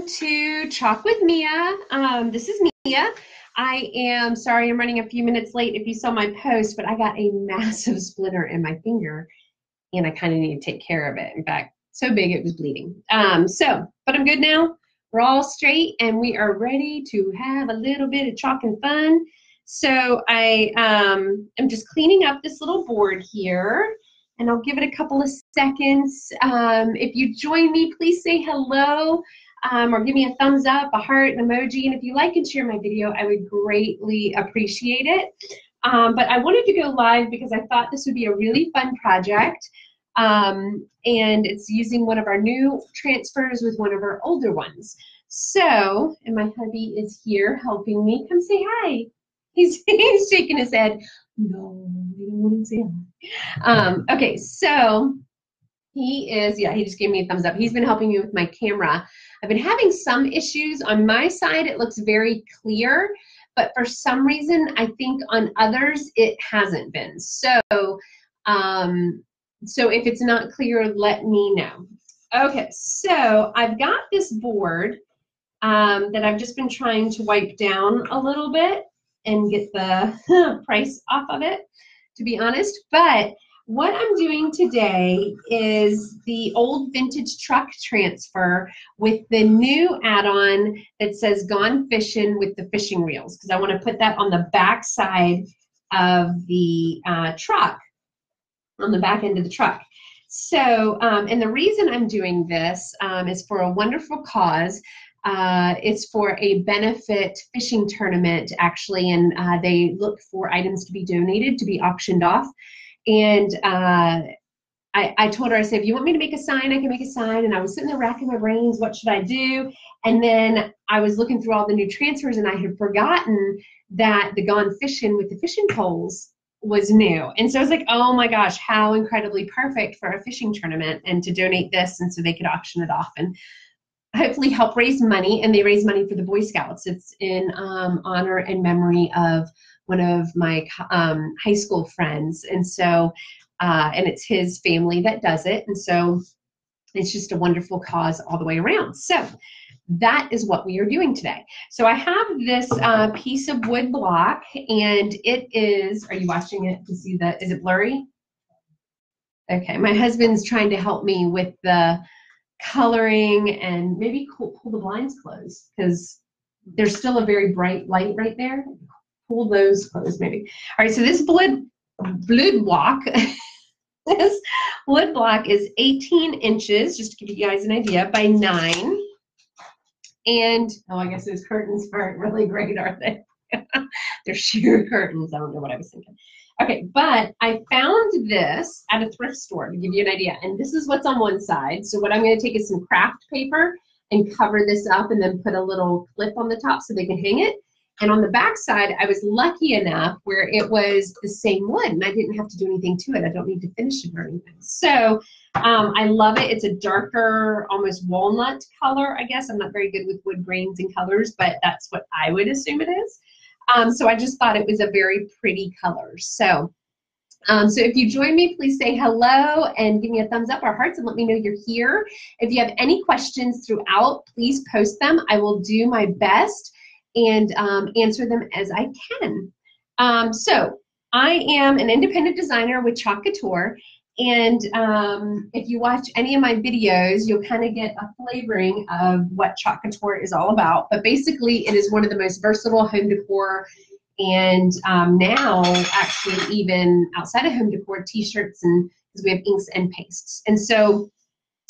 to Chalk with Mia. This is Mia. I am sorry I'm running a few minutes late if you saw my post, but I got a massive splinter in my finger and I kind of need to take care of it. In fact, so big it was bleeding. But I'm good now. We're all straight and we are ready to have a little bit of chalk and fun. So I am just cleaning up this little board here. And I'll give it a couple of seconds. If you join me, please say hello or give me a thumbs up, a heart, an emoji. And if you like and share my video, I would greatly appreciate it. But I wanted to go live because I thought this would be a really fun project. And it's using one of our new transfers with one of our older ones. So, and my hubby is here helping me. Come say hi. He's shaking his head. No, I don't want to say hi. Okay, so he is, yeah, he just gave me a thumbs up. He's been helping me with my camera. I've been having some issues. On my side, it looks very clear, but for some reason, I think on others, it hasn't been. So, so if it's not clear, let me know. Okay, so I've got this board that I've just been trying to wipe down a little bit and get the price off of it, to be honest. But what I'm doing today is the old vintage truck transfer with the new add-on that says Gone Fishin' with the fishing reels, because I want to put that on the back side of the truck, on the back end of the truck. So, and the reason I'm doing this is for a wonderful cause. It's for a benefit fishing tournament, actually, and they look for items to be donated, to be auctioned off. And I told her, I said, if you want me to make a sign, I can make a sign. And I was sitting there racking my brains, what should I do? And then I was looking through all the new transfers, and I had forgotten that the Gone Fishin' with the fishing poles was new. And so I was like, oh my gosh, how incredibly perfect for a fishing tournament and to donate this, and so they could auction it off and hopefully help raise money. And they raise money for the Boy Scouts. It's in honor and memory of one of my high school friends. And so, and it's his family that does it. And so it's just a wonderful cause all the way around. So that is what we are doing today. So I have this piece of wood block, and it is, are you watching it to see the, is it blurry? Okay, my husband's trying to help me with the coloring, and maybe pull the blinds closed because there's still a very bright light right there. Pull those closed maybe. All right, so this wood block, this wood block is 18 inches, just to give you guys an idea, by 9. And, oh, I guess those curtains aren't really great, are they? They're sheer curtains. I don't know what I was thinking. Okay, but I found this at a thrift store to give you an idea. And this is what's on one side. So what I'm going to take is some craft paper and cover this up and then put a little clip on the top so they can hang it. And on the back side, I was lucky enough where it was the same wood and I didn't have to do anything to it. I don't need to finish it or anything. So I love it. It's a darker, almost walnut color, I guess. I'm not very good with wood grains and colors, but that's what I would assume it is. So I just thought it was a very pretty color. So, so if you join me, please say hello and give me a thumbs up or hearts and let me know you're here. If you have any questions throughout, please post them. I will do my best and answer them as I can. So I am an independent designer with Chalk Couture. And if you watch any of my videos, you'll kind of get a flavoring of what Chalk Couture is all about. But basically, it is one of the most versatile home decor, and now actually even outside of home decor, t-shirts, and because we have inks and pastes. And so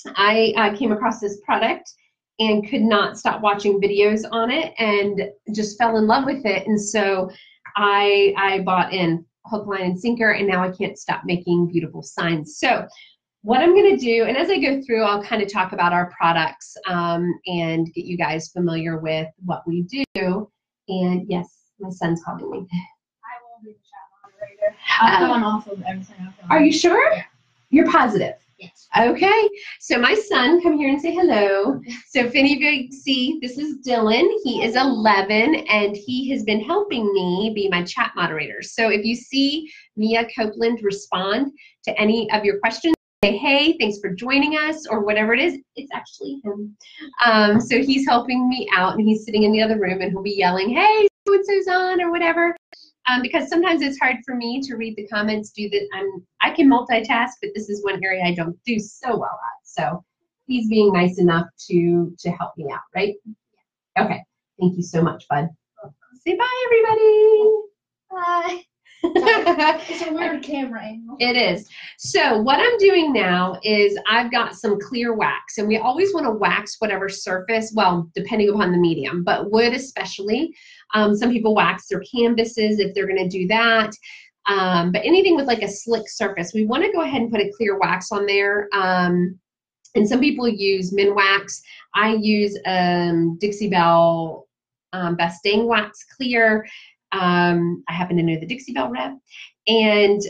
I came across this product and could not stop watching videos on it and just fell in love with it. And so I bought in hook, line, and sinker, and now I can't stop making beautiful signs. So what I'm going to do, and as I go through, I'll kind of talk about our products and get you guys familiar with what we do. And yes, my son's calling me. I will be the chat moderator. I'll come off of everything. Are you sure? Yeah. You're positive? Yes. Okay, so my son, come here and say hello. So if any of you see, this is Dylan. He is 11, and he has been helping me be my chat moderator. So if you see Mia Copeland respond to any of your questions, say, hey, thanks for joining us, or whatever it is. It's actually him. So he's helping me out, and he's sitting in the other room, and he'll be yelling, hey, so-and-so's on, or whatever. Because sometimes it's hard for me to read the comments, I can multitask, but this is one area I don't do so well at. So he's being nice enough to help me out, right? Okay, thank you so much, bud. Say bye, everybody. Bye. It's a weird camera angle. It is. So what I'm doing now is I've got some clear wax, and we always want to wax whatever surface, well, depending upon the medium, but wood especially. Some people wax their canvases if they're going to do that. But anything with like a slick surface, we want to go ahead and put a clear wax on there. And some people use Minwax. I use Dixie Belle Bastang Wax Clear. I happen to know the Dixie Belle rep. And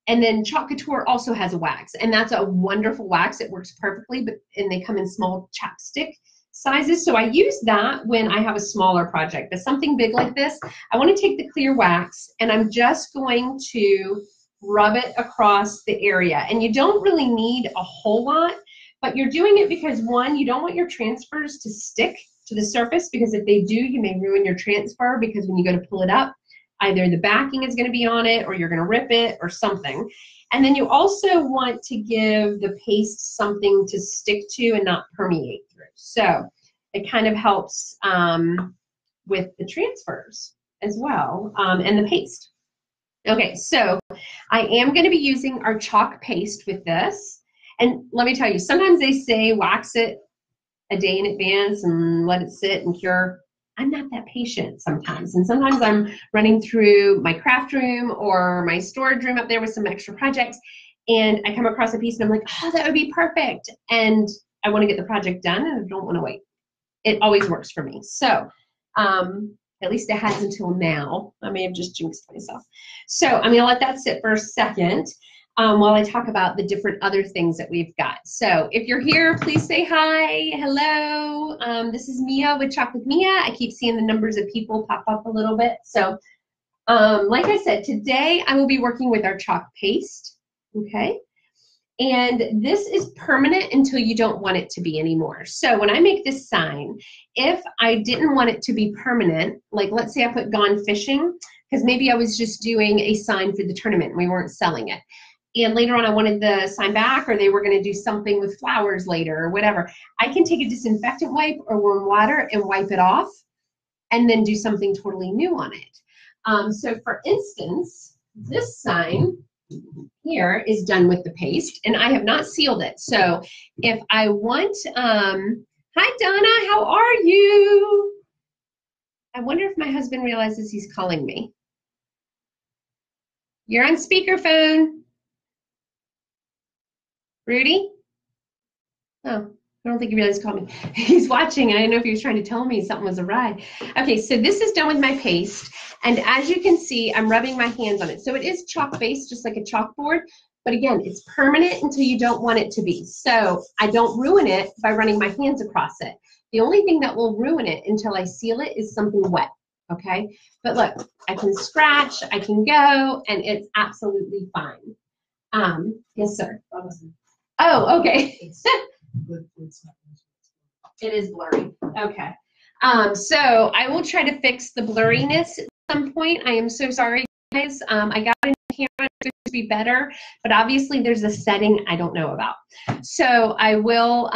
then Chalk Couture also has a wax, and that's a wonderful wax. It works perfectly, and they come in small chapstick sizes. So I use that when I have a smaller project. But something big like this, I want to take the clear wax, and I'm just going to rub it across the area. And you don't really need a whole lot, but you're doing it because, one, you don't want your transfers to stick to the surface, because if they do, you may ruin your transfer, because when you go to pull it up, either the backing is going to be on it, or you're going to rip it, or something. And then you also want to give the paste something to stick to and not permeate through. So it kind of helps with the transfers as well, and the paste. Okay, so I am going to be using our chalk paste with this. And let me tell you, sometimes they say wax it a day in advance and let it sit and cure. I'm not that patient sometimes. And sometimes I'm running through my craft room or my storage room up there with some extra projects, and I come across a piece and I'm like, oh, that would be perfect. And I want to get the project done, and I don't want to wait. It always works for me. So at least it has until now. I may have just jinxed myself. So I'm going to let that sit for a second while I talk about the different other things that we've got. So if you're here, please say hi. Hello. This is Mia with Chalk with Mia. I keep seeing the numbers of people pop up a little bit. So like I said, today I will be working with our chalk paste. Okay. And this is permanent until you don't want it to be anymore. So when I make this sign, if I didn't want it to be permanent, like let's say I put gone fishing, because maybe I was just doing a sign for the tournament and we weren't selling it, and later on I wanted the sign back, or they were going to do something with flowers later or whatever, I can take a disinfectant wipe or warm water and wipe it off and then do something totally new on it. So for instance, this sign here is done with the paste, and I have not sealed it. So if I want, hi Donna, how are you? I wonder if my husband realizes he's calling me. You're on speakerphone. Rudy? Oh, I don't think he realized he called me. He's watching, and I didn't know if he was trying to tell me something was awry. Okay, so this is done with my paste, and as you can see, I'm rubbing my hands on it. So it is chalk-based, just like a chalkboard, but again, it's permanent until you don't want it to be. So I don't ruin it by running my hands across it. The only thing that will ruin it until I seal it is something wet, okay? But look, I can scratch, I can go, and it's absolutely fine. Yes, sir. Oh, okay. It is blurry. Okay. So I will try to fix the blurriness at some point. I am so sorry, guys. I got a new camera to be better, but obviously there's a setting I don't know about. So I will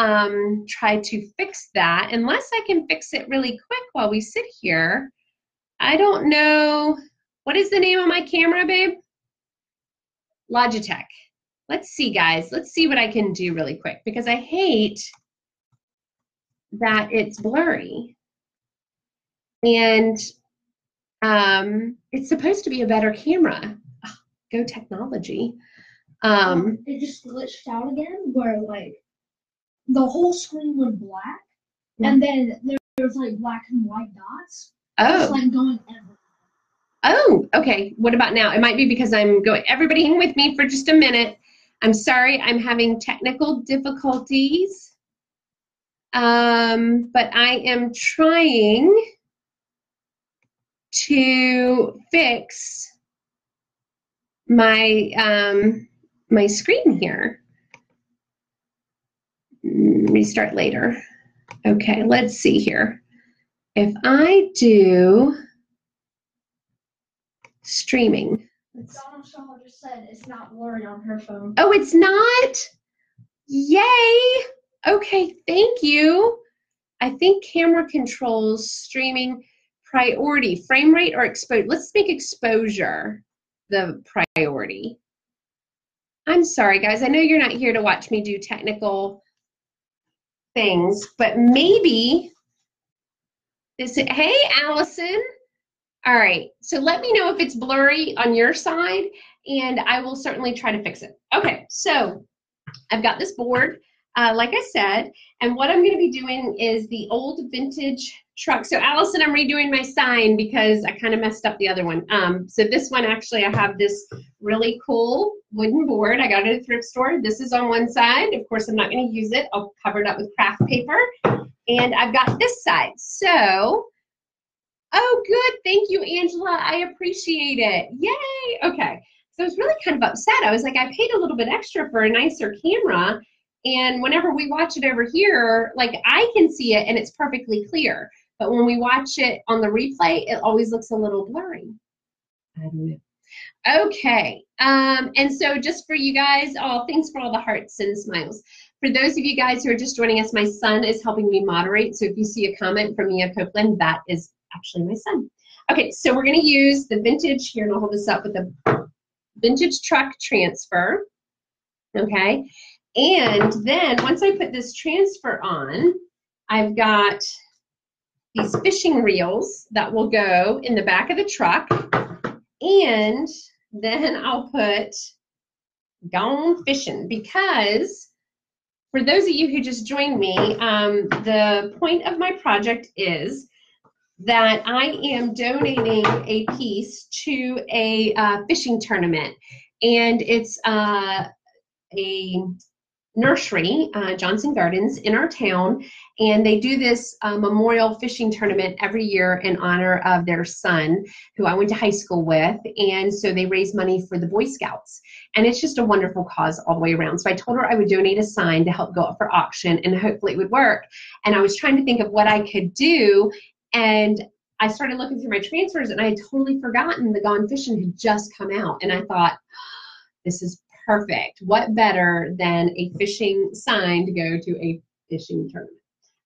try to fix that, unless I can fix it really quick while we sit here. I don't know. What is the name of my camera, babe? Logitech. Let's see, guys. Let's see what I can do really quick, because I hate that it's blurry. And it's supposed to be a better camera. Oh, go technology. It just glitched out again, where like the whole screen went black, and then there was like black and white dots. Oh. Just like going everywhere. Oh, okay. What about now? It might be because I'm going. Everybody hang with me for just a minute. I'm sorry, I'm having technical difficulties. But I am trying to fix my my screen here. Restart later. Okay, let's see here. If I do streaming. Donna Shaw just said it's not blurry on her phone. Oh, it's not? Yay! Okay, thank you. I think camera controls streaming priority, frame rate or exposure. Let's make exposure the priority. I'm sorry, guys. I know you're not here to watch me do technical things, but maybe this. Hey, Allison. All right. So let me know if it's blurry on your side, and I will certainly try to fix it. Okay. So I've got this board, like I said, and what I'm going to be doing is the old vintage truck. So Allison, I'm redoing my sign because I kind of messed up the other one. So this one, actually, I have this really cool wooden board. I got it at a thrift store. This is on one side. Of course, I'm not going to use it. I'll cover it up with craft paper. And I've got this side. So, oh, good. Thank you, Angela. I appreciate it. Yay. Okay. So I was really kind of upset. I was like, I paid a little bit extra for a nicer camera. And whenever we watch it over here, like I can see it and it's perfectly clear. But when we watch it on the replay, it always looks a little blurry. I don't know. Okay. And so just for you guys, oh, thanks for all the hearts and smiles. For those of you guys who are just joining us, my son is helping me moderate. So if you see a comment from Mia Copeland, that is actually my son. Okay, so we're going to use the vintage here, and I'll hold this up with the vintage truck transfer. Okay, and then once I put this transfer on, I've got these fishing reels that will go in the back of the truck, and then I'll put Gone Fishing, because for those of you who just joined me, the point of my project is that I am donating a piece to a fishing tournament, and it's a nursery, Johnson Gardens, in our town, and they do this memorial fishing tournament every year in honor of their son, who I went to high school with, and so they raise money for the Boy Scouts, and it's just a wonderful cause all the way around. So I told her I would donate a sign to help go up for auction, and hopefully it would work, and I was trying to think of what I could do, and I started looking through my transfers, and I had totally forgotten the Gone Fishing had just come out, and I thought, this is perfect. What better than a fishing sign to go to a fishing tournament?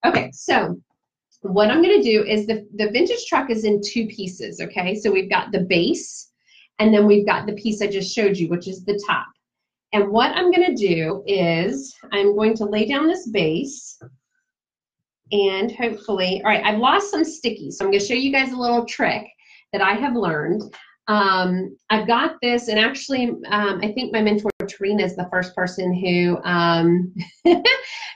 Okay, so what I'm going to do is the vintage truck is in two pieces, okay? So we've got the base, and then we've got the piece I just showed you, which is the top. And what I'm going to do is I'm going to lay down this base, and hopefully, all right, I've lost some stickies, so I'm going to show you guys a little trick that I have learned. I've got this, and actually, I think my mentor Tarina is the first person who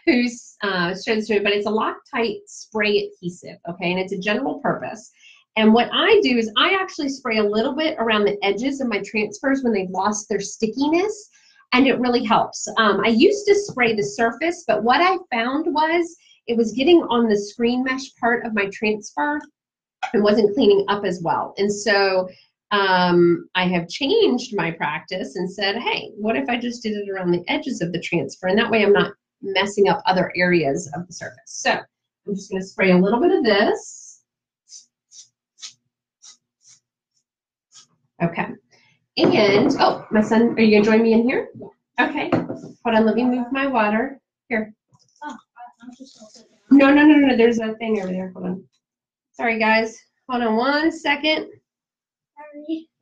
who's showed this to me. But it's a Loctite spray adhesive, okay, and it's a general purpose. And what I do is I actually spray a little bit around the edges of my transfers when they've lost their stickiness, and it really helps. I used to spray the surface, but what I found was it was getting on the screen mesh part of my transfer and wasn't cleaning up as well. And so I have changed my practice and said, hey, what if I just did it around the edges of the transfer? And that way I'm not messing up other areas of the surface. So I'm just going to spray a little bit of this. Okay. And, oh, my son, are you going to join me in here? Okay. Hold on, let me move my water. Here. Oh, I'm just going to sit down. No. There's a thing over there. Hold on. Sorry, guys. Hold on one second.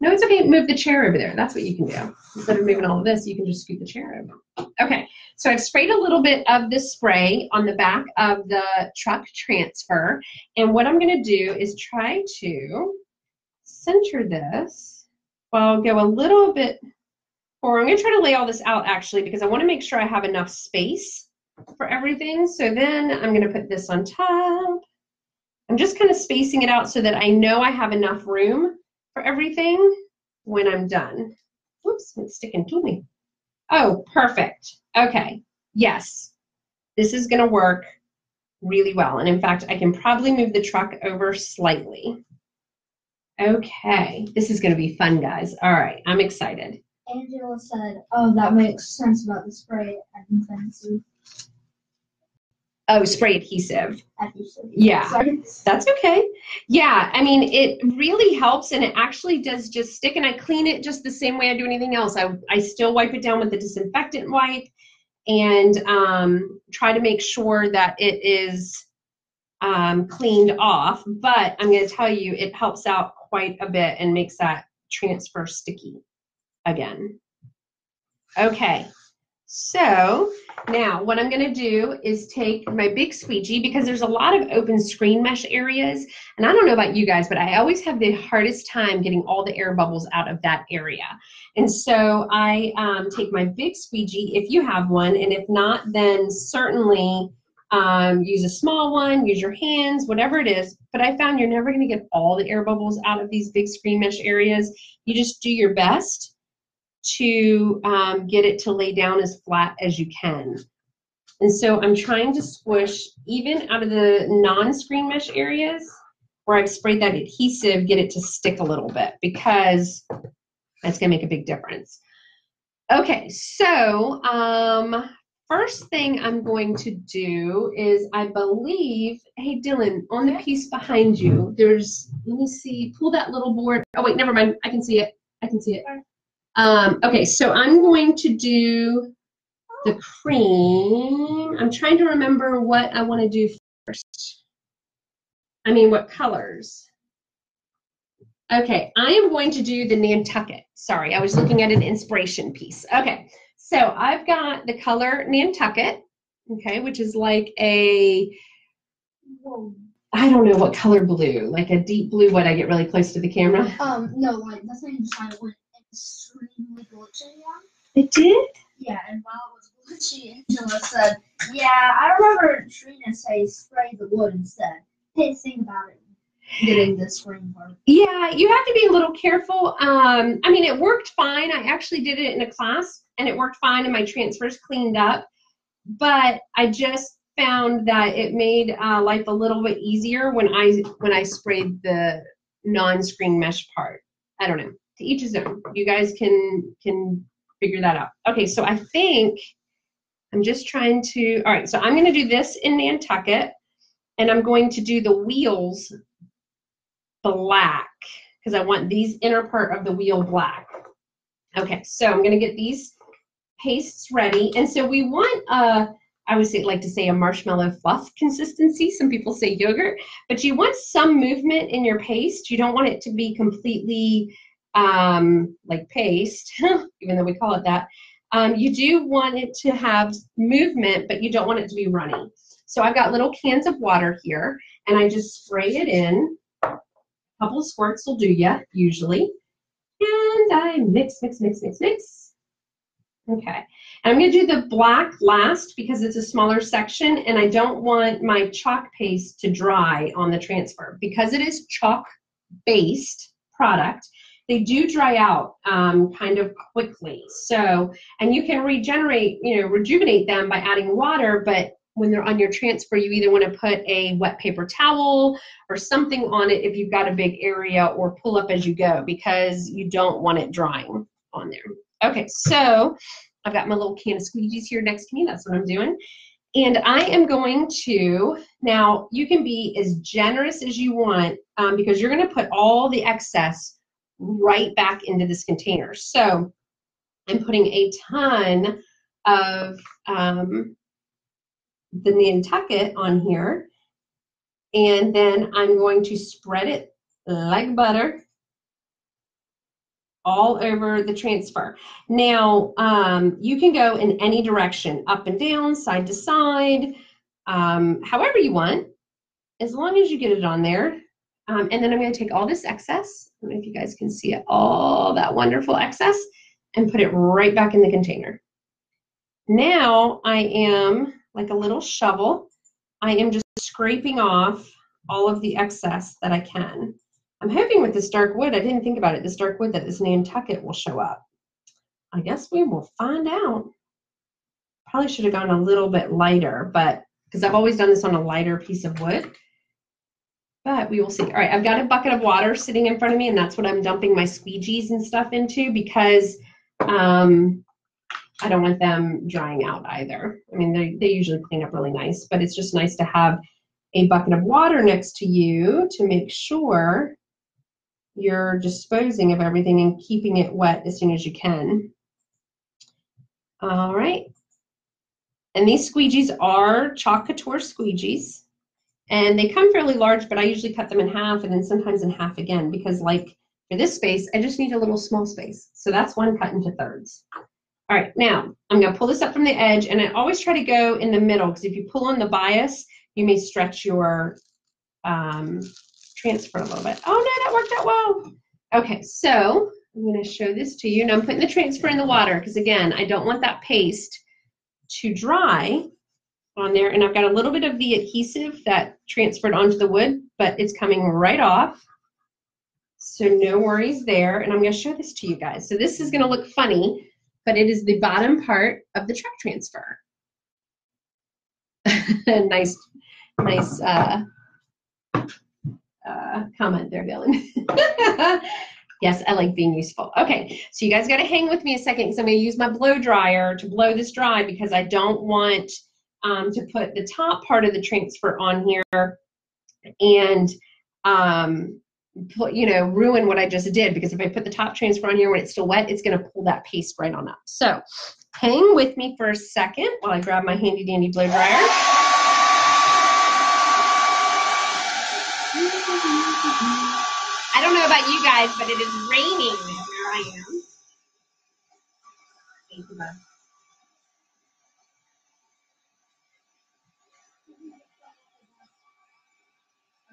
No, it's okay. Move the chair over there. That's what you can do. Instead of moving all of this, you can just scoot the chair over. Okay, so I've sprayed a little bit of this spray on the back of the truck transfer. And what I'm going to do is try to center this. Well, I'll go a little bit forward. I'm going to try to lay all this out, actually, because I want to make sure I have enough space for everything. So then I'm going to put this on top. I'm just kind of spacing it out so that I know I have enough room for everything when I'm done. Whoops, it's sticking to me. Oh, perfect. Okay, yes, this is gonna work really well. And in fact, I can probably move the truck over slightly. Okay, this is gonna be fun, guys. All right, I'm excited. Angela said, "Oh, that makes sense about the spray adhesive." Oh, spray adhesive. Adhesive. Yeah, Sorry. that's okay. Yeah, I mean, it really helps, and it actually does just stick, and I clean it just the same way I do anything else. I still wipe it down with the disinfectant wipe and try to make sure that it is cleaned off, but I'm going to tell you, it helps out quite a bit and makes that transfer sticky again. Okay. So now what I'm going to do is take my big squeegee, because there's a lot of open screen mesh areas, and I don't know about you guys, but I always have the hardest time getting all the air bubbles out of that area. And so I take my big squeegee, if you have one, and if not, then certainly use a small one, use your hands, whatever it is. But I found you're never going to get all the air bubbles out of these big screen mesh areas. You just do your best to get it to lay down as flat as you can. And so I'm trying to squish, even out of the non-screen mesh areas where I've sprayed that adhesive, get it to stick a little bit, because that's going to make a big difference. Okay, so first thing I'm going to do is, I believe, hey Dylan, on the piece behind you, there's, let me see, pull that little board. Oh wait, never mind, I can see it. I can see it. Okay, so I'm going to do the cream. I'm trying to remember what I want to do first. I mean, what colors? Okay, I am going to do the Nantucket. Sorry, I was looking at an inspiration piece. Okay, so I've got the color Nantucket, okay, which is like a, I don't know what color blue, like a deep blue. What, I get really close to the camera? No, like that's when you decided when extremely glitchy. It did? Yeah, and while it was glitchy, Angela said, "Yeah, I remember Trina say spray the wood instead." Hey, think about it. Getting the screen part. Yeah, you have to be a little careful. I mean, it worked fine. I actually did it in a class, and it worked fine, and my transfers cleaned up. But I just found that it made life a little bit easier when I sprayed the non-screen mesh part. I don't know. To each his own. You guys can figure that out. Okay, so I think I'm just trying to. All right, so I'm going to do this in Nantucket, and I'm going to do the wheels black, because I want these inner part of the wheel black. Okay, so I'm going to get these pastes ready, and so we want I would like to say a marshmallow fluff consistency. Some people say yogurt, but you want some movement in your paste. You don't want it to be completely like paste, even though we call it that. You do want it to have movement, but you don't want it to be runny. So I've got little cans of water here, and I just spray it in. A couple of squirts will do ya, usually. And I mix, mix, mix, mix, mix. Okay, and I'm going to do the black last because it's a smaller section, and I don't want my chalk paste to dry on the transfer. Because it is chalk-based product, they do dry out kind of quickly. So, and you can rejuvenate them by adding water, but when they're on your transfer, you either want to put a wet paper towel or something on it if you've got a big area, or pull up as you go, because you don't want it drying on there. Okay, so I've got my little can of squeegees here next to me. That's what I'm doing. And I am going to, now you can be as generous as you want because you're going to put all the excess right back into this container. So I'm putting a ton of the Nantucket on here, and then I'm going to spread it like butter all over the transfer. Now, you can go in any direction, up and down, side to side, however you want, as long as you get it on there. And then I'm going to take all this excess, I don't know if you guys can see it, all that wonderful excess, and put it right back in the container. Now I am, like a little shovel, I am just scraping off all of the excess that I can. I'm hoping with this dark wood, I didn't think about it, this dark wood, that this Nantucket will show up. I guess we will find out. Probably should have gone a little bit lighter, but because I've always done this on a lighter piece of wood. But we will see. All right, I've got a bucket of water sitting in front of me, and that's what I'm dumping my squeegees and stuff into, because I don't want them drying out either. I mean, they usually clean up really nice, but it's just nice to have a bucket of water next to you to make sure you're disposing of everything and keeping it wet as soon as you can. All right. And these squeegees are Chalk Couture squeegees. And they come fairly large, but I usually cut them in half and then sometimes in half again because like for this space, I just need a little small space. So that's one cut into thirds. All right, now I'm gonna pull this up from the edge and I always try to go in the middle because if you pull on the bias, you may stretch your transfer a little bit. Oh no, that worked out well. Okay, so I'm gonna show this to you. Now I'm putting the transfer in the water because again, I don't want that paste to dry on there, and I've got a little bit of the adhesive that transferred onto the wood, but it's coming right off. So no worries there. And I'm going to show this to you guys. So this is going to look funny, but it is the bottom part of the truck transfer. nice comment there, Dylan. Yes, I like being useful. Okay, so you guys got to hang with me a second because I'm going to use my blow dryer to blow this dry because I don't want to put the top part of the transfer on here and ruin what I just did, because if I put the top transfer on here when it's still wet, it's going to pull that paste right on up. So hang with me for a second while I grab my handy dandy blow dryer. I don't know about you guys, but it is raining where I am. Thank you, bud.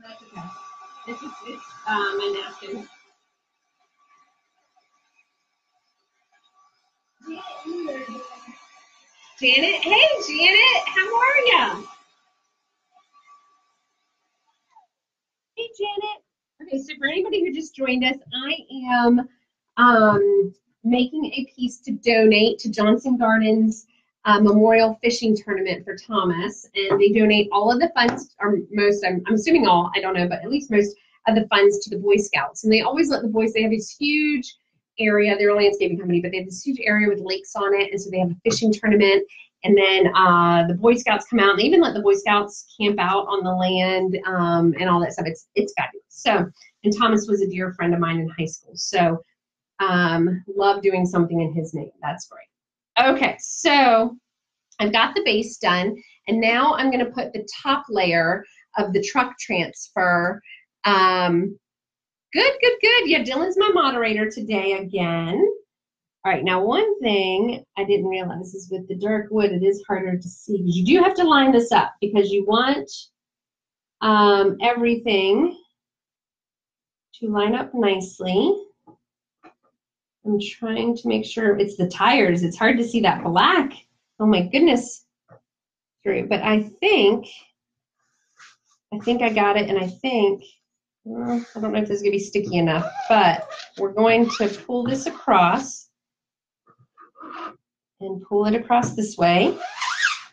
That's okay. It's my napkin. Janet, hey Janet, how are you? Hey Janet. Okay, so for anybody who just joined us, I am making a piece to donate to Johnson Gardens Memorial Fishing Tournament for Thomas, and they donate all of the funds, or most, I'm assuming all, I don't know, but at least most of the funds to the Boy Scouts. And they always let the boys, they have this huge area, they're a landscaping company, but they have this huge area with lakes on it, and so they have a fishing tournament, and then the Boy Scouts come out, and they even let the Boy Scouts camp out on the land and all that stuff. It's fabulous. So, and Thomas was a dear friend of mine in high school, so love doing something in his name. That's great. Okay, so I've got the base done, and now I'm going to put the top layer of the truck transfer. Good. Yeah, Dylan's my moderator today again. All right, now one thing I didn't realize is with the dark wood, it is harder to see because you do have to line this up because you want everything to line up nicely. I'm trying to make sure it's the tires. It's hard to see that black. Oh my goodness. Great, but I think I got it, and I think, well, I don't know if this is gonna be sticky enough, but we're going to pull this across and pull it across this way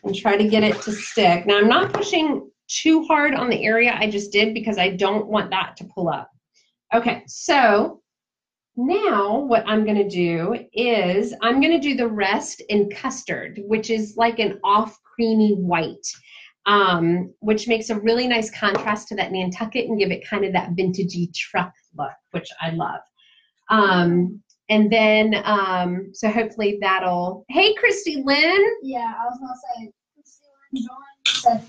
and try to get it to stick. Now I'm not pushing too hard on the area I just did because I don't want that to pull up. Okay, so now what I'm going to do is I'm going to do the rest in custard, which is like an off creamy white, which makes a really nice contrast to that Nantucket and give it kind of that vintagey truck look, which I love. And then, so hopefully that'll, hey, Christy Lynn. Yeah, I was going to say, Christy Lynn joined, said,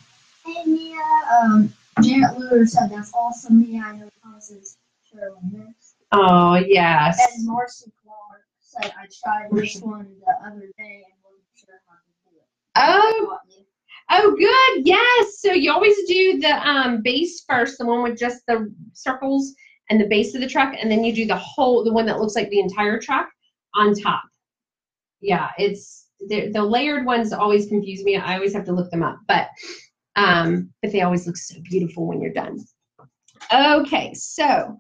hey, Mia. Janet Lewis said, that's awesome, Mia. I know Thomas's Sherilyn next. Oh, yes. And Marcy Clark said, I tried this one the other day and wasn't sure how to do it. Oh, good. Yes. So you always do the base first, the one with just the circles and the base of the truck, and then you do the one that looks like the entire truck on top. Yeah, it's the layered ones always confuse me. I always have to look them up, but they always look so beautiful when you're done. Okay, so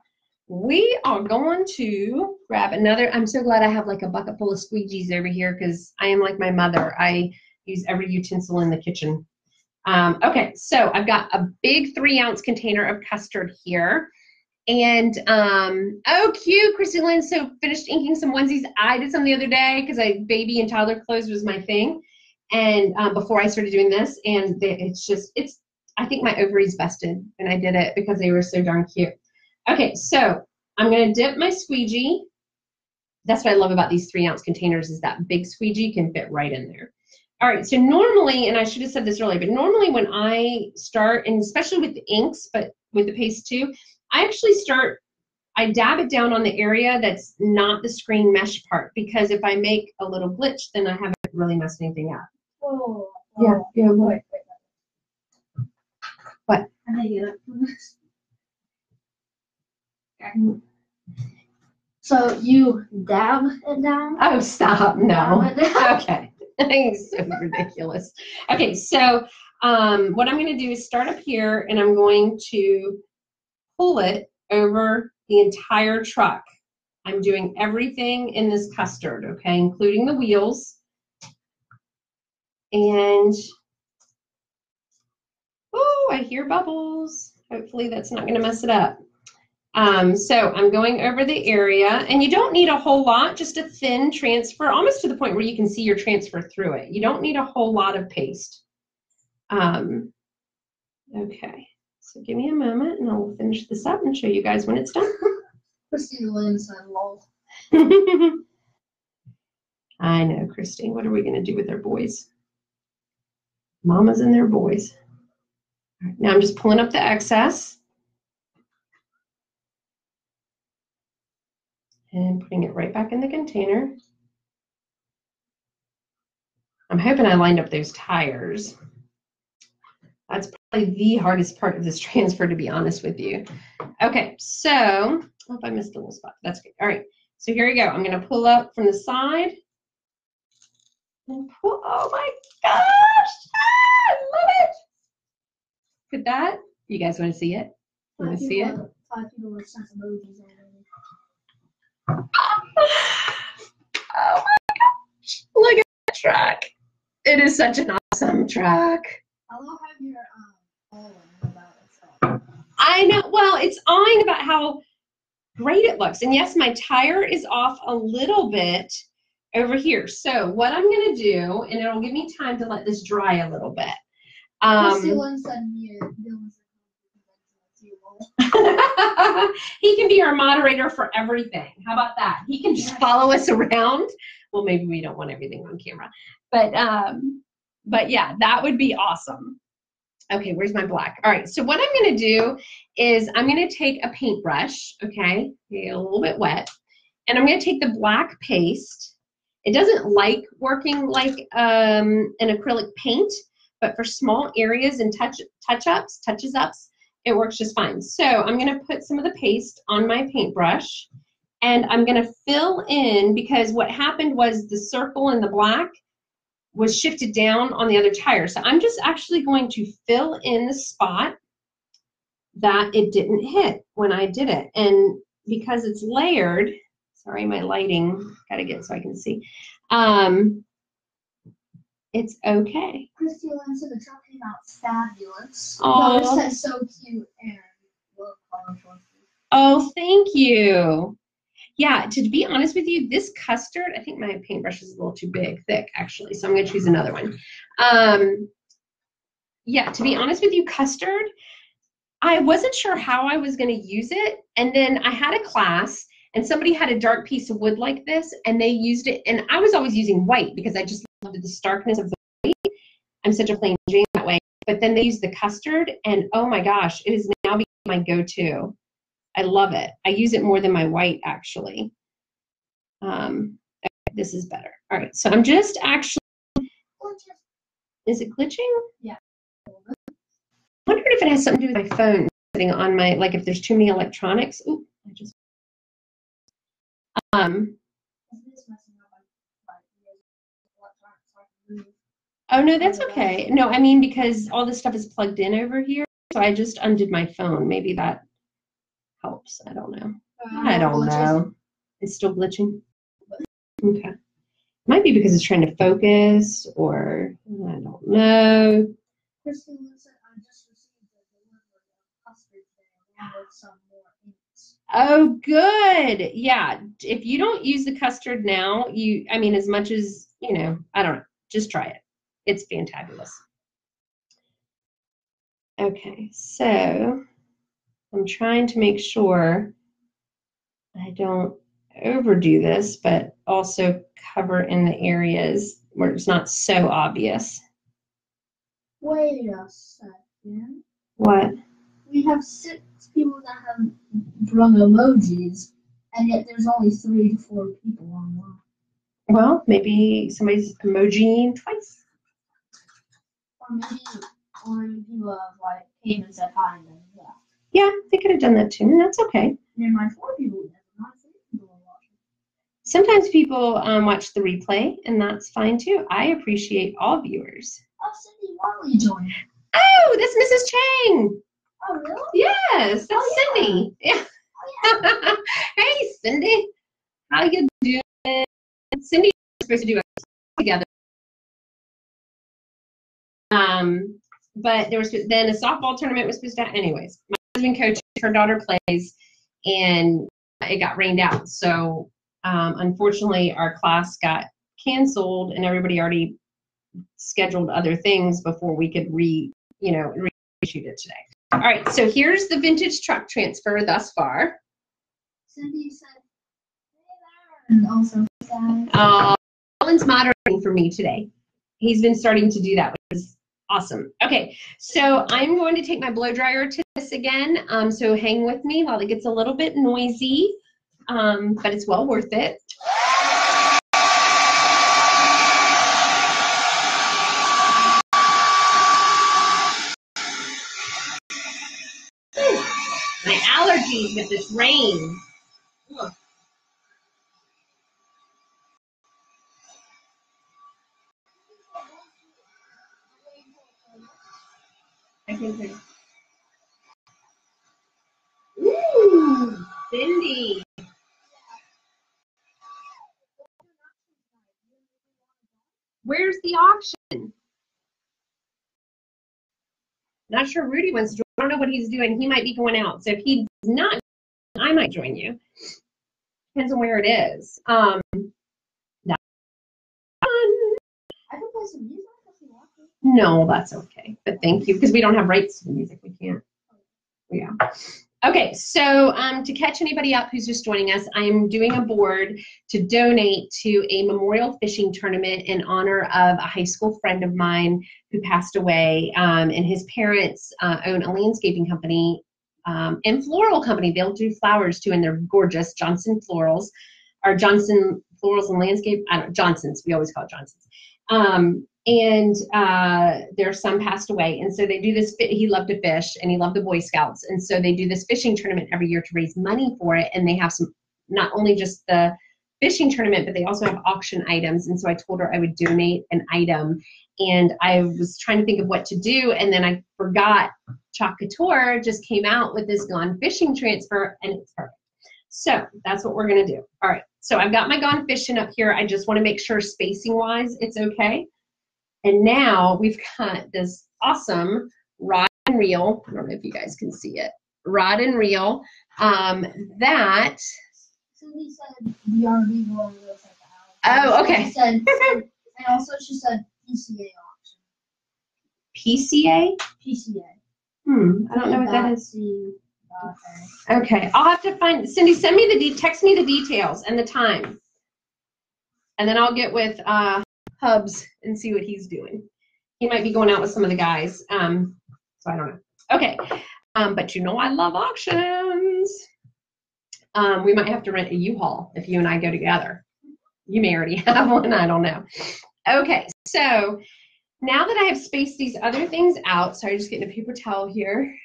we are going to grab another. I'm so glad I have like a bucket full of squeegees over here because I am like my mother. I use every utensil in the kitchen. Okay, so I've got a big 3-ounce container of custard here. And oh, cute, Christy Lynn. So finished inking some onesies. I did some the other day because baby and toddler clothes was my thing, and before I started doing this, and it's. I think my ovaries busted when I did it because they were so darn cute. Okay, so I'm gonna dip my squeegee. That's what I love about these 3-ounce containers is that big squeegee can fit right in there. All right, so normally, and I should have said this earlier, but normally when I start, and especially with the inks, but with the paste too, I actually I dab it down on the area that's not the screen mesh part, because if I make a little glitch, then I haven't really messed anything up. Oh. Yeah, what? What? How do I get up from this? So you dab it down? Oh, stop. No. Okay. It's so ridiculous. Okay, so what I'm going to do is start up here, and I'm going to pull it over the entire truck. I'm doing everything in this custard, okay, including the wheels. And, oh, I hear bubbles. Hopefully that's not going to mess it up. So I'm going over the area, and you don't need a whole lot, just a thin transfer, almost to the point where you can see your transfer through it. You don't need a whole lot of paste. Okay, so give me a moment, and I'll finish this up and show you guys when it's done. Christine Lynn said, lol. I know, Christine. What are we going to do with our boys? Mamas and their boys. All right, now I'm just pulling up the excess and putting it right back in the container. I'm hoping I lined up those tires. That's probably the hardest part of this transfer, to be honest with you. Okay, so, oh, if I missed a little spot, that's good. All right, so here we go. I'm going to pull up from the side. And pull, oh my gosh, I love it. Look at that. You guys want to see it? Want to see it? 5 people were sent emojis already. Oh my gosh, look at that truck. It is such an awesome truck. I love how you're awing about it. So. I know. Well, it's awing about how great it looks. And yes, my tire is off a little bit over here. So what I'm going to do, and it'll give me time to let this dry a little bit. Christy Lynn said he can be our moderator for everything. How about that? He can just follow us around. Well, maybe we don't want everything on camera, but yeah, that would be awesome. Okay, where's my black? All right, so what I'm going to do is I'm going to take a paintbrush, okay, get a little bit wet, and I'm going to take the black paste. It doesn't like working like an acrylic paint, but for small areas and touches ups, it works just fine. So I'm going to put some of the paste on my paintbrush, and I'm going to fill in, because what happened was the circle in the black was shifted down on the other tire. So I'm just actually going to fill in the spot that it didn't hit when I did it. And because it's layered, sorry, my lighting, gotta get so I can see. It's okay. Christy Lynn said the truck came out fabulous. Oh, no, it said so cute and look colorful. Oh, thank you. Yeah, to be honest with you, this custard, I think my paintbrush is a little too thick, actually, so I'm going to choose another one. Yeah, to be honest with you, custard, I wasn't sure how I was going to use it, and then I had a class, and somebody had a dark piece of wood like this, and they used it, and I was always using white because I just loved the starkness of the white. I'm such a plain Jane that way, but then they used the custard, and oh my gosh, it is now become my go-to. I love it. I use it more than my white, actually. Okay, this is better. All right, so I'm just actually, is it glitching? Yeah. I wonder if it has something to do with my phone sitting on my, like if there's too many electronics. Ooh, I just, oh no, that's okay. No, I mean, because all this stuff is plugged in over here, so I just undid my phone. Maybe that helps. I don't know. I don't know. It's still glitching? Okay. Might be because it's trying to focus, or I don't know. Christy said I just received the delivery of custard today along with some more inks. Oh, good. Yeah. If you don't use the custard now, I mean, as much as, I don't know, just try it. It's fantabulous. Okay, so I'm trying to make sure I don't overdo this, but also cover in the areas where it's not so obvious. Wait a second. What? We have 6 people that have drawn emojis, and yet there's only 3 to 4 people online. Well, maybe somebody's emojiing twice. Or maybe people have like came and said hi and then left. Yeah, they could have done that too, and that's okay. Never mind 4 people, not 3 people are watching. Sometimes people watch the replay, and that's fine too. I appreciate all viewers. Oh, Cindy, why will you join? Oh, that's Mrs. Chang. Oh, really? Yes, that's Cindy. Yeah. Oh, yeah. Hey, Cindy. How you doing? Cindy was supposed to do it together. But there was then a softball tournament was supposed to happen. Anyways, my husband coaches, her daughter plays, and it got rained out. So unfortunately, our class got canceled, and everybody already scheduled other things before we could reshoot it today. All right, so here's the vintage truck transfer thus far. Cindy said, hey there. And also said, Alan's moderating for me today. He's been starting to do that, which is awesome. Okay, so I'm going to take my blow dryer to this again. So hang with me while it gets a little bit noisy, but it's well worth it. My allergies with this rain. Ugh. I can hear. Ooh, Cindy. Where's the auction? Not sure Rudy wants to join. I don't know what he's doing. He might be going out. So if he's not, I might join you. Depends on where it is. I can play some music if you want to. No, that's okay. But thank you, because we don't have rights to the music. We can't. Yeah. Okay, so to catch anybody up who's just joining us, I am doing a board to donate to a memorial fishing tournament in honor of a high school friend of mine who passed away, and his parents own a landscaping company and floral company. They'll do flowers too, and they're gorgeous. Johnson Florals, or Johnson Florals and Landscape, Johnson's, we always call it Johnson's. And their son passed away, and so they do this. He loved to fish, and he loved the Boy Scouts, and so they do this fishing tournament every year to raise money for it. And they have some, not only just the fishing tournament, but they also have auction items. And so I told her I would donate an item, and I was trying to think of what to do, and then I forgot. Chalk Couture just came out with this Gone Fishing transfer, and it's perfect. So that's what we're gonna do. All right. So I've got my Gone Fishing up here. I just want to make sure spacing wise it's okay. And now we've got this awesome rod and reel. I don't know if you guys can see it. Rod and reel. That. Cindy said the RV one looks like the Oh, okay. And also she said PCA auction. PCA? PCA. I don't know what that is. Okay, I'll have to find. Cindy, send me text me the details and the time, and then I'll get with Hubs and see what he's doing. He might be going out with some of the guys, so I don't know. Okay, but I love auctions. We might have to rent a U-Haul if you and I go together. You may already have one, I don't know. Okay, so now that I have spaced these other things out, sorry, just getting a paper towel here.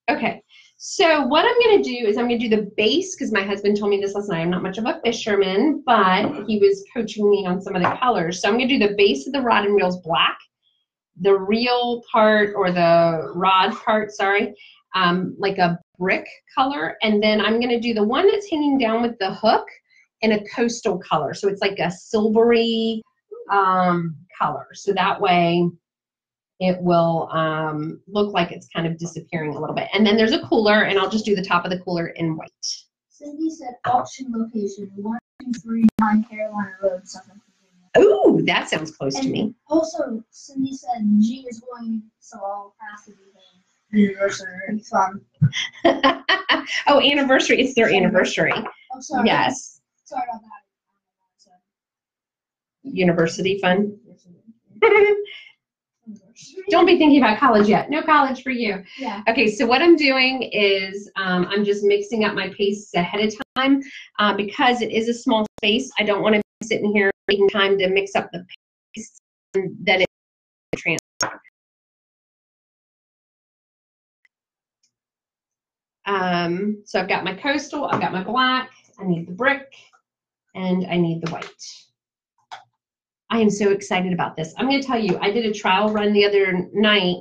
Okay, so what I'm going to do is I'm going to do the base, because my husband told me this last night. I'm not much of a fisherman, but he was coaching me on some of the colors. So I'm going to do the base of the rod and reels black, the reel part, or the rod part, sorry, like a brick color. And then I'm going to do the one that's hanging down with the hook in a coastal color. So it's like a silvery color. So that way it will look like it's kind of disappearing a little bit. And then there's a cooler, and I'll just do the top of the cooler in white. Cindy said auction location 123 Carolina Road, Southern Virginia. Ooh, that sounds close to me. Also, Cindy said G is going, so I'll pass the anniversary fun. Oh, anniversary. It's their anniversary. Oh, sorry. Yes. Sorry about that. University fun. Don't be thinking about college yet. No college for you. Yeah. Okay, so what I'm doing is I'm just mixing up my pastes ahead of time because it is a small space. I don't want to be sitting here taking time to mix up the paste that it transfer. So I've got my coastal, I've got my black, I need the brick, and I need the white. I am so excited about this. I'm going to tell you, I did a trial run the other night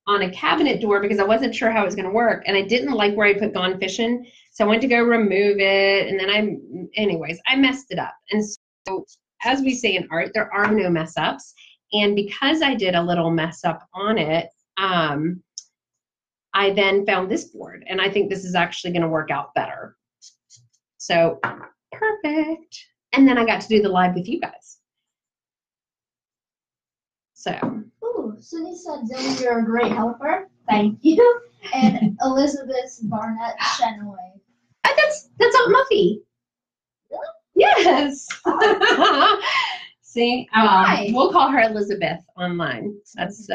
on a cabinet door because I wasn't sure how it was going to work, and I didn't like where I put Gone Fishin', so I went to go remove it, and then anyways, I messed it up. And so, as we say in art, there are no mess ups, and because I did a little mess up on it, I then found this board, and I think this is actually going to work out better. So, perfect. And then I got to do the live with you guys. So. Ooh, Cindy said, Zoe, you're a great helper. Thank you. And Elizabeth Barnett Shenaway. That's Aunt Muffy. Really? Yes. Oh. See, we'll call her Elizabeth online. That's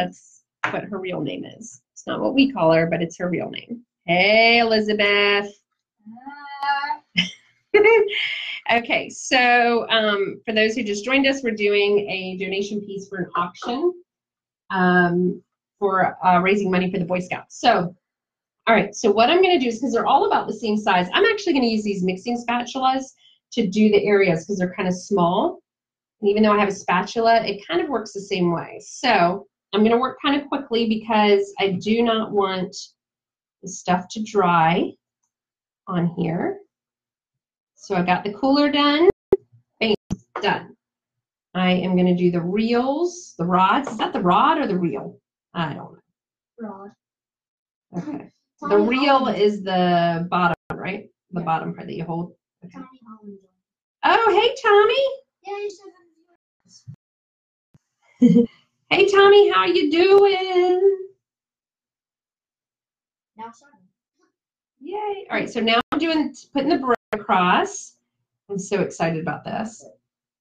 what her real name is. It's not what we call her, but it's her real name. Hey, Elizabeth. Okay, so for those who just joined us, we're doing a donation piece for an auction for raising money for the Boy Scouts. So, all right, so what I'm going to do is, because they're all about the same size, I'm actually going to use these mixing spatulas to do the areas because they're kind of small. And even though I have a spatula, it kind of works the same way. So I'm going to work kind of quickly because I do not want the stuff to dry on here. So I got the cooler done. Bam, done. I am going to do the reels, the rods. Is that the rod or the reel? I don't know. Rod. Okay. The reel is the bottom, right? The bottom part that you hold. Okay. Oh, hey, Tommy. Yeah, you said. Hey, Tommy, how you doing? Now starting. Yay. All right, so now I'm putting the brick across. I'm so excited about this.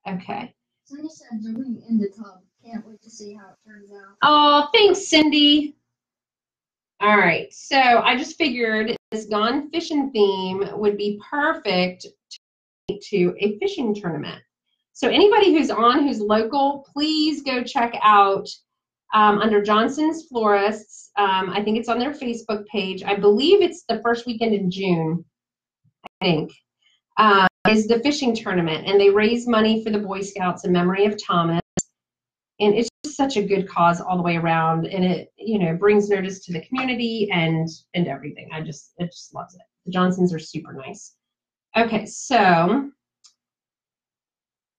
Okay. Cindy said jumping in the tub. Can't wait to see how it turns out. Oh, thanks, Cindy. All right, so I just figured this Gone Fishing theme would be perfect to a fishing tournament. So anybody who's local, please go check out under Johnson's Florists. I think it's on their Facebook page. I believe it's the first weekend in June, I think, is the fishing tournament. And they raise money for the Boy Scouts in memory of Thomas. And it's just such a good cause all the way around. And it, brings notice to the community and everything. It just loves it. The Johnsons are super nice. Okay, so,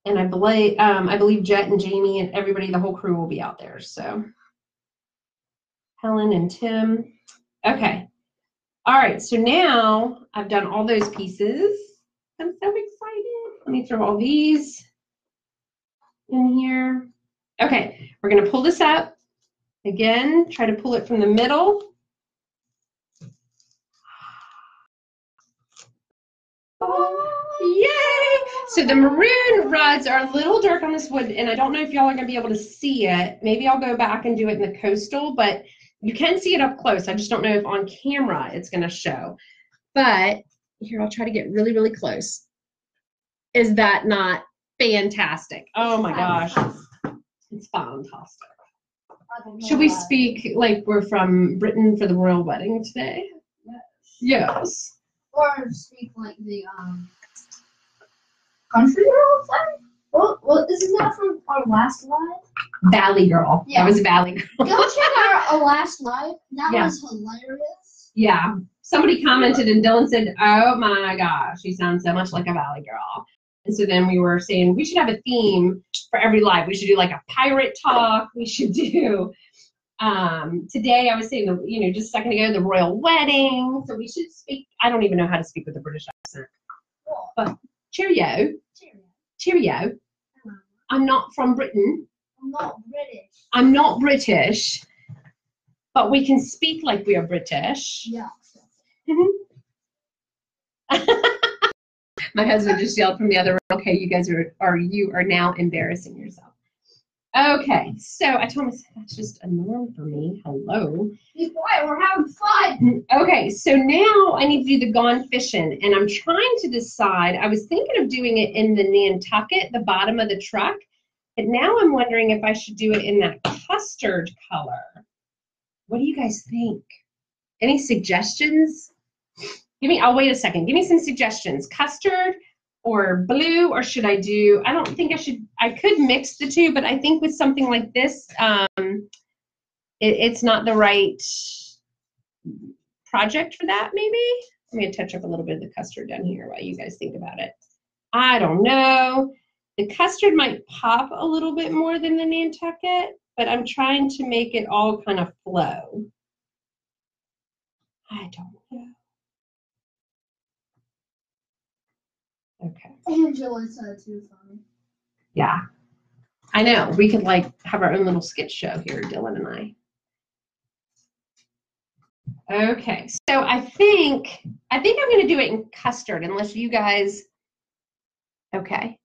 and I believe Jet and Jamie and everybody, the whole crew will be out there. So Helen and Tim. Okay. All right. So now I've done all those pieces. I'm so excited. Let me throw all these in here. Okay. We're going to pull this up. Again, try to pull it from the middle. Yay! So the maroon rods are a little dark on this wood, and I don't know if y'all are going to be able to see it. Maybe I'll go back and do it in the coastal, but you can see it up close. I just don't know if on camera it's going to show. But here, I'll try to get really, really close. Is that not fantastic? Oh my gosh. It's fantastic. Should we speak like we're from Britain for the royal wedding today? Yes. Or speak like the country girl thing? Well, isn't that from our last live? Valley Girl. Yeah. That was Valley Girl. Go check our last live. That was hilarious. Yeah. Somebody commented and Dylan said, oh my gosh, you sound so much like a Valley Girl. And so then we were saying we should have a theme for every live. We should do like a pirate talk. We should do Today I was saying, just a second ago, the royal wedding. So we should speak. I don't even know how to speak with a British accent. But cheerio. Cheerio. I'm not from Britain. I'm not British. I'm not British. But we can speak like we are British. Yeah. My husband just yelled from the other room, okay, you guys you are now embarrassing yourself. Okay, so I told him that's just a norm for me. Hello. Be quiet, we're having fun. Okay, so now I need to do the Gone Fishin', and I'm trying to decide. I was thinking of doing it in the Nantucket, the bottom of the truck, but now I'm wondering if I should do it in that custard color. What do you guys think? Any suggestions? I'll wait a second. Give me some suggestions. Custard or blue, or should I do, I don't think I could mix the two, but I think with something like this, it's not the right project for that, maybe? I'm going to touch up a little bit of the custard down here while you guys think about it. I don't know. The custard might pop a little bit more than the Nantucket, but I'm trying to make it all kind of flow. I don't know. Okay. Angela said too funny. Yeah. I know. We could have our own little skit show here, Dylan and I. Okay. So I think I'm going to do it in custard unless you guys. Okay.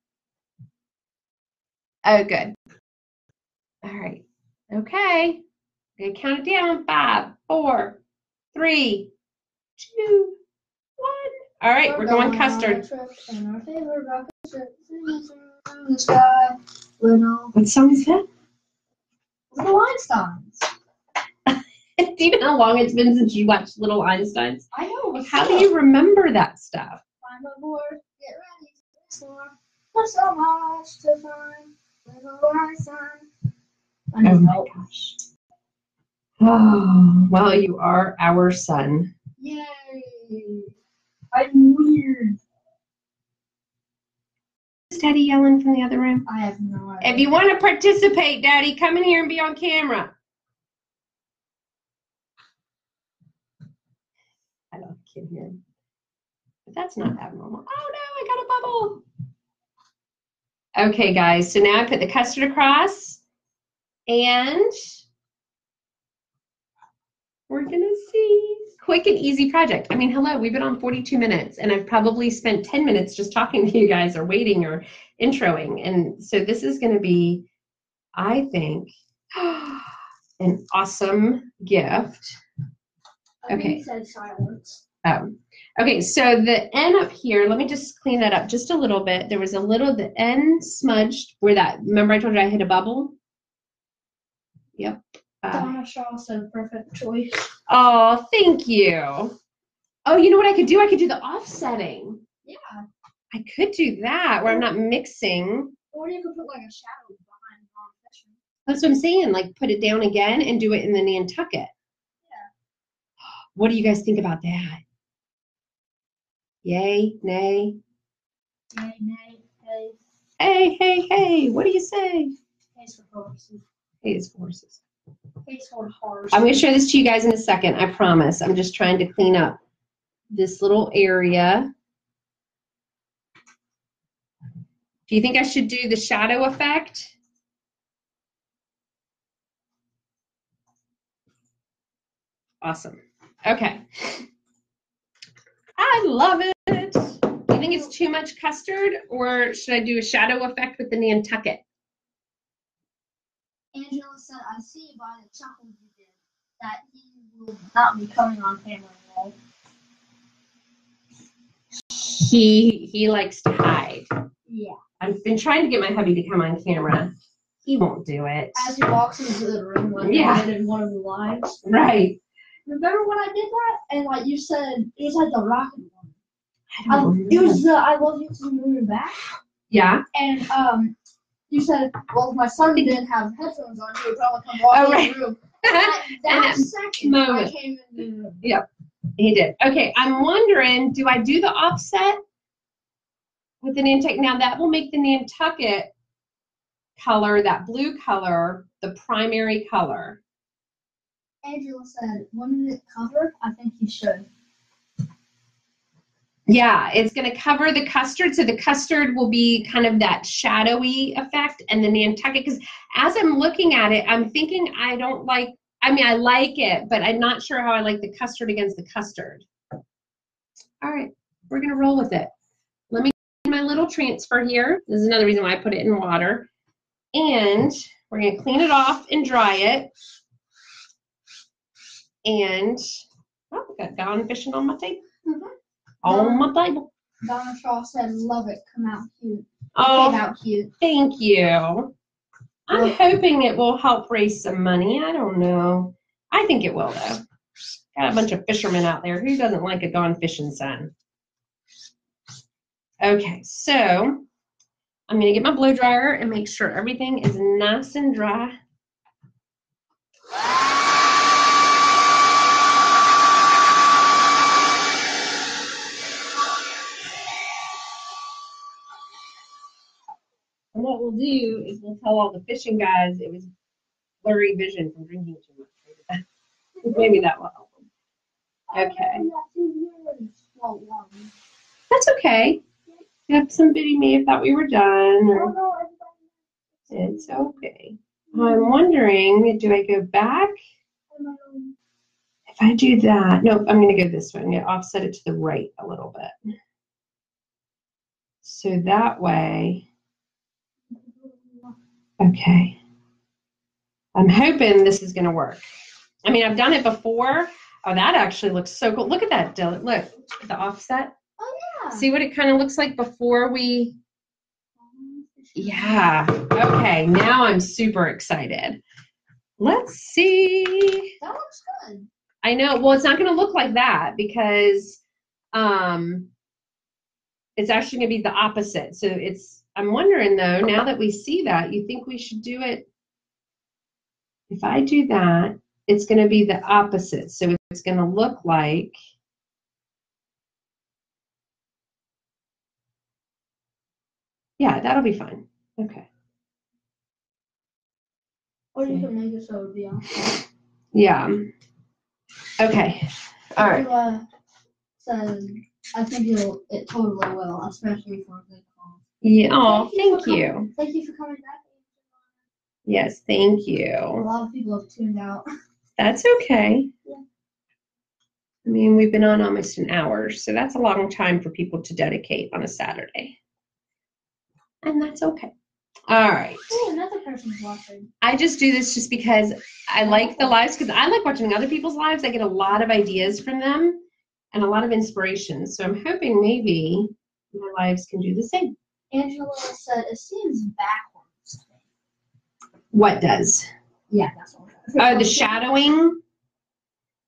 Oh, good. All right. Okay. I'm going to count it down. 5, 4, 3, 2, 1. All right, we're going custard. What song is that? The Einsteins. Do you know how long it's been since you watched Little Einsteins? I know. How do you remember that stuff? Find a board, get ready to explore. There's so much to find. Little Einstein. Oh my gosh. Oh, well, you are our son. Yay. I'm weird. Is Daddy yelling from the other room? I have no idea. If you want to participate, Daddy, come in here and be on camera. I don't kid here. But that's not abnormal. Oh no, I got a bubble. Okay, guys, so now I put the custard across and we're gonna see. Quick and easy project. I mean, hello, we've been on 42 minutes and I've probably spent 10 minutes just talking to you guys or waiting or introing. And so this is going to be, I think, an awesome gift. Okay. I said silence. Oh, okay. So the end up here, let me just clean that up just a little bit. There was the end smudged where remember I told you I hit a bubble? Yep. Donna Shaw said perfect choice. Oh, thank you. Oh, you know what I could do? I could do the offsetting. Yeah. I could do that where I'm not mixing. Or you could put like a shadow behind Gone Fishin'. That's what I'm saying. Like put it down again and do it in the Nantucket. Yeah. What do you guys think about that? Yay, nay? Yay, nay, hey. Hey, hey, hey. What do you say? Hay's for horses. Hey, it's for horses. Hay's for horses. I'm going to show this to you guys in a second. I promise. I'm just trying to clean up this little area. Do you think I should do the shadow effect? Awesome. Okay. I love it. Do you think it's too much custard, or should I do a shadow effect with the Nantucket? Angela said, I see by the chuckle you did that he will not be coming on camera today. He likes to hide. Yeah. I've been trying to get my hubby to come on camera. He won't do it. As he walks into the room like Yeah. he did in one of the lives. Right. Remember when I did that? And like you said, it was like the rocket one. I don't remember. It was the I Love You to Moving Back. Yeah. And you said, well, if my son didn't have headphones on, he would probably come walking in the room. That second, moment. I came in the room. Yep, he did. Okay, I'm wondering, do I do the offset with the Nantucket? Now that will make the Nantucket color, that blue color, the primary color. Angela said, wouldn't it cover? I think you should. Yeah, it's going to cover the custard, so the custard will be kind of that shadowy effect, and the Nantucket, because as I'm looking at it, I'm thinking I like it, but I'm not sure how I like the custard against the custard. All right, we're going to roll with it. Let me get my little transfer here. This is another reason why I put it in water. And we're going to clean it off and dry it. And, oh, we got Gone Fishing on my table. On my table. Donna Shaw said, love it. Come out cute. Oh, came out cute. Thank you. I'm hoping it will help raise some money. I don't know. I think it will, though. Got a bunch of fishermen out there. Who doesn't like a Gone Fishing son? Okay, so I'm going to get my blow dryer and make sure everything is nice and dry. And what we'll do is we'll tell all the fishing guys it was blurry vision from drinking too much. Maybe that will help them. Okay. That's okay. Yep, somebody may have thought we were done. Or it's okay. I'm wondering, do I go back? If I do that, nope, I'm going to go this way. I'm going to offset it to the right a little bit. So that way, okay. I'm hoping this is going to work. I mean, I've done it before. Oh, that actually looks so cool. Look at that, Dylan. Look, the offset. Oh, yeah. See what it kind of looks like before we... Yeah. Okay, now I'm super excited. Let's see. That looks good. I know. Well, it's not going to look like that because it's actually going to be the opposite. So I'm wondering, though, now that we see that, you think we should do it? If I do that, it's going to be the opposite. So it's going to look like... Yeah, that'll be fine. Okay. Or you can make it so it would be on. Yeah. Okay. All right. Says, I think it totally will, especially for a good cause. Yeah. Oh, thank you. Thank you for coming back. Yes, thank you. A lot of people have tuned out. That's okay. Yeah. I mean, we've been on almost an hour, so that's a long time for people to dedicate on a Saturday. And that's okay. All right. Oh, another person's watching. I just do this just because I like the lives, because I like watching other people's lives. I get a lot of ideas from them and a lot of inspiration. So I'm hoping maybe my lives can do the same. Angela said, it seems backwards. What does? Yeah, that's what Oh, the shadowing?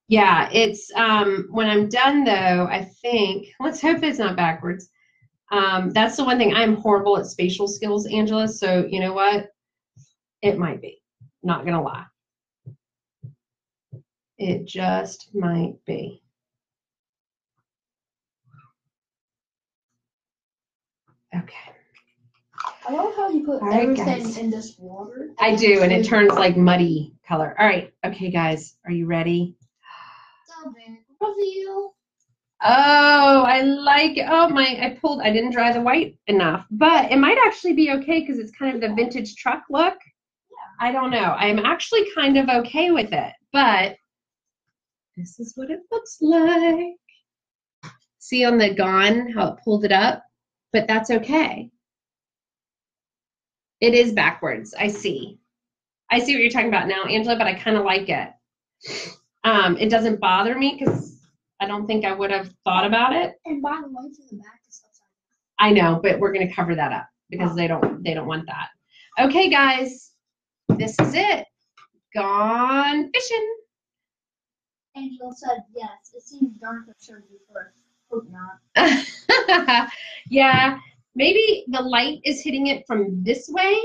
Yeah, it's, when I'm done though, I think, let's hope it's not backwards. That's the one thing. I'm horrible at spatial skills, Angela, so you know what? It might be. Not gonna lie. It just might be. Okay. I love how you put everything in this water. I do, and it turns like muddy color. All right. Okay, guys, are you ready? Stop it. Love you. Oh, I like it. Oh, I didn't dry the white enough, but it might actually be okay because it's kind of the vintage truck look. Yeah. I don't know. I'm actually kind of okay with it, but this is what it looks like. See on the Gone how it pulled it up, but that's okay. It is backwards. I see what you're talking about now, Angela, but I kind of like it. It doesn't bother me because I don't think I would have thought about it. And by the way, to the back is upside down. I know, but we're going to cover that up because they don't want that. Okay, guys, this is it. Gone Fishing. Angela said yes. It seems dark at surgery first. Hope not. Yeah, maybe the light is hitting it from this way,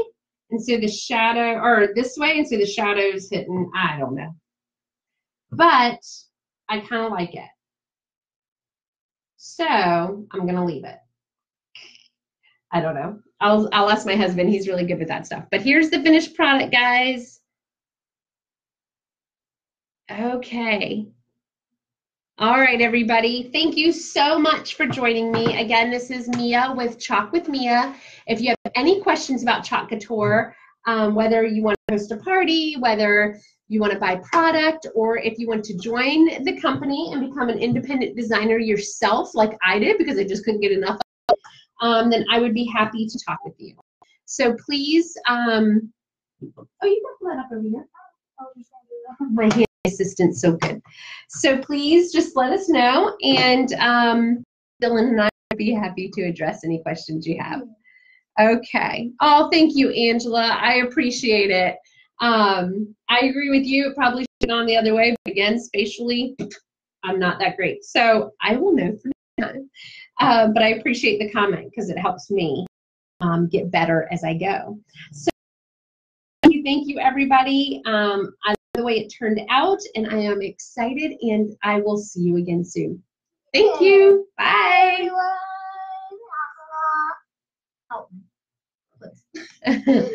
and so the shadow, or this way, and so the shadow's hitting. I don't know, but I kind of like it. So I'm gonna leave it. I don't know. I'll ask my husband. He's really good with that stuff. But here's the finished product, guys. Okay. All right, everybody. Thank you so much for joining me. Again, this is Mia with Chalk with Mia. If you have any questions about Chalk Couture, whether you want to host a party, whether you want to buy product, or if you want to join the company and become an independent designer yourself, like I did because I just couldn't get enough, then I would be happy to talk with you. So please, oh, you can let up over here. My hand assistant's so good. So please just let us know, and Dylan and I would be happy to address any questions you have. Okay. Oh, thank you, Angela. I appreciate it. I agree with you. It probably should have gone the other way, but again, spatially, I'm not that great. So I will know for next time. But I appreciate the comment because it helps me get better as I go. So thank you, everybody. I love the way it turned out, and I am excited, and I will see you again soon. Thank you. Bye. Help me.